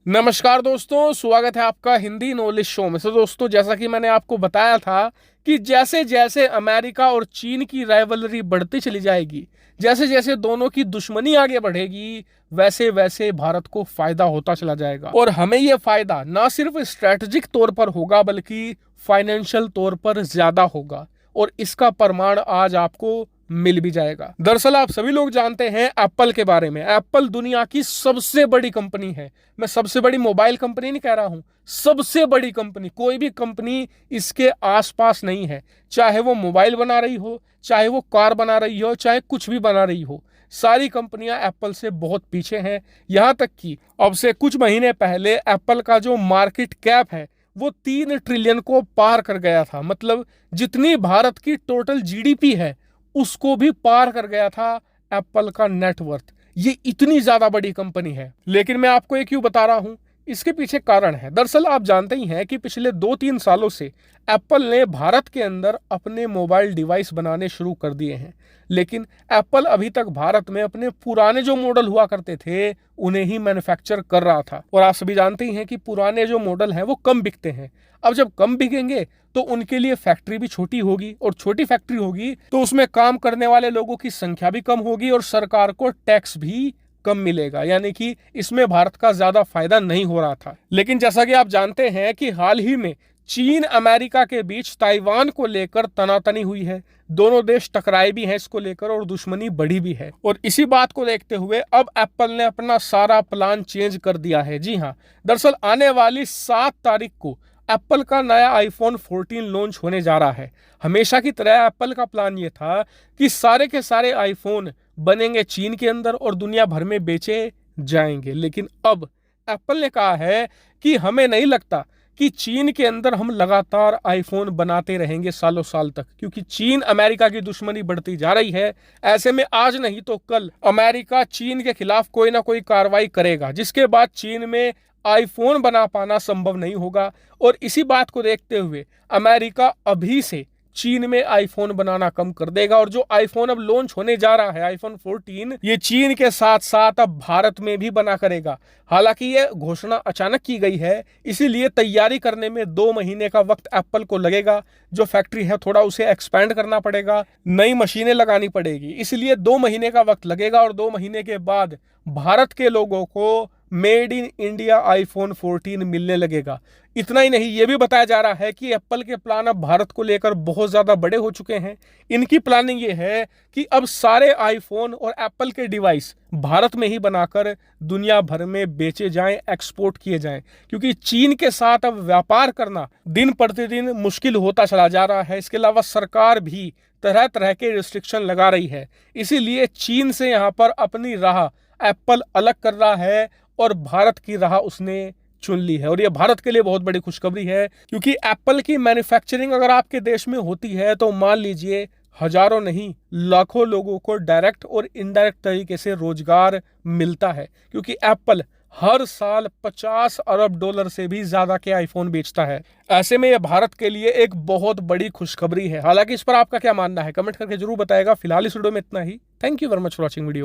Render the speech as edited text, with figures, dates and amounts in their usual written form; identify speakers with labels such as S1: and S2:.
S1: नमस्कार दोस्तों, स्वागत है आपका हिंदी नॉलेज शो में। दोस्तों, जैसा कि मैंने आपको बताया था कि जैसे जैसे अमेरिका और चीन की राइवलरी बढ़ती चली जाएगी, जैसे जैसे दोनों की दुश्मनी आगे बढ़ेगी, वैसे वैसे भारत को फायदा होता चला जाएगा। और हमें यह फायदा ना सिर्फ स्ट्रेटेजिक तौर पर होगा बल्कि फाइनेंशियल तौर पर ज्यादा होगा। और इसका प्रमाण आज आपको मिल भी जाएगा। दरअसल आप सभी लोग जानते हैं एप्पल के बारे में। एप्पल दुनिया की सबसे बड़ी कंपनी है। मैं सबसे बड़ी मोबाइल कंपनी नहीं कह रहा हूं, सबसे बड़ी कंपनी। कोई भी कंपनी इसके आसपास नहीं है। चाहे वो मोबाइल बना रही हो, चाहे वो कार बना रही हो, चाहे कुछ भी बना रही हो, सारी कंपनियां एप्पल से बहुत पीछे हैं। यहां तक कि अब से कुछ महीने पहले एप्पल का जो मार्केट कैप है वो 3 ट्रिलियन को पार कर गया था। मतलब जितनी भारत की टोटल जीडीपी है उसको भी पार कर गया था एप्पल का नेटवर्थ। ये इतनी ज्यादा बड़ी कंपनी है। लेकिन मैं आपको ये क्यों बता रहा हूं, इसके पीछे कारण है। दरअसल आप जानते ही हैं कि पिछले 2-3 सालों से एप्पल ने भारत के अंदर अपने मोबाइल डिवाइस बनाने शुरू कर दिए हैं। लेकिन एप्पल अभी तक भारत में अपने पुराने जो मॉडल हुआ करते थे उन्हें ही मैन्युफैक्चर कर रहा था। और आप सभी जानते ही हैं कि पुराने जो मॉडल हैं वो कम बिकते हैं। अब जब कम बिकेंगे तो उनके लिए फैक्ट्री भी छोटी होगी, और छोटी फैक्ट्री होगी तो उसमें काम करने वाले लोगों की संख्या भी कम होगी और सरकार को टैक्स भी कम मिलेगा। यानी कि इसमें भारत का ज्यादा फायदा नहीं हो रहा था। लेकिन जैसा कि आप जानते हैं कि हाल ही में चीन अमेरिका के बीच ताइवान को लेकर तनातनी हुई है। दोनों देश टकराए भी हैं इसको लेकर और दुश्मनी बढ़ी भी है। और इसी बात को देखते हुए अब एप्पल ने अपना सारा प्लान चेंज कर दिया है। जी हाँ, दरअसल आने वाली 7 तारीख को एप्पल का नया आईफोन 14 लॉन्च होने जा रहा है। हमेशा की तरह एप्पल का प्लान ये था कि सारे के सारे आईफोन बनेंगे चीन के अंदर और दुनिया भर में बेचे जाएंगे। लेकिन अब एप्पल ने कहा है कि हमें नहीं लगता कि चीन के अंदर हम लगातार आईफोन बनाते रहेंगे सालों साल तक, क्योंकि चीन अमेरिका की दुश्मनी बढ़ती जा रही है। ऐसे में आज नहीं तो कल अमेरिका चीन के खिलाफ कोई ना कोई कार्रवाई करेगा, जिसके बाद चीन में आईफोन बना पाना संभव नहीं होगा। और इसी बात को देखते हुए अमेरिका अभी से चीन में आईफोन बनाना कम कर देगा। और जो आईफोन अब लॉन्च होने जा रहा है आईफोन 14, ये चीन के साथ साथ अब भारत में भी बना करेगा। हालांकि ये घोषणा अचानक की गई है, इसीलिए तैयारी करने में 2 महीने का वक्त एप्पल को लगेगा। जो फैक्ट्री है थोड़ा उसे एक्सपेंड करना पड़ेगा, नई मशीनें लगानी पड़ेगी, इसलिए 2 महीने का वक्त लगेगा। और 2 महीने के बाद भारत के लोगों को मेड इन इंडिया आईफोन 14 मिलने लगेगा। इतना ही नहीं, यह भी बताया जा रहा है कि एप्पल के प्लान अब भारत को लेकर बहुत ज्यादा बड़े हो चुके हैं। इनकी प्लानिंग ये है कि अब सारे आईफोन और एप्पल के डिवाइस भारत में ही बनाकर दुनिया भर में बेचे जाएं, एक्सपोर्ट किए जाएं। क्योंकि चीन के साथ अब व्यापार करना दिन प्रतिदिन मुश्किल होता चला जा रहा है। इसके अलावा सरकार भी तरह तरह के रिस्ट्रिक्शन लगा रही है। इसीलिए चीन से यहाँ पर अपनी राह एप्पल अलग कर रहा है और भारत की राह उसने चुन ली है। और यह भारत के लिए बहुत बड़ी खुशखबरी है, क्योंकि एप्पल की मैन्युफैक्चरिंग अगर आपके देश में होती है तो मान लीजिए हजारों नहीं लाखों लोगों को डायरेक्ट और इनडायरेक्ट तरीके से रोजगार मिलता है। क्योंकि एप्पल हर साल 50 अरब डॉलर से भी ज्यादा के आईफोन बेचता है। ऐसे में यह भारत के लिए एक बहुत बड़ी खुशखबरी है। हालांकि इस पर आपका क्या मानना है कमेंट करके जरूर बताएगा। फिलहाल इस वीडियो में इतना ही। Thank you very much for watching video.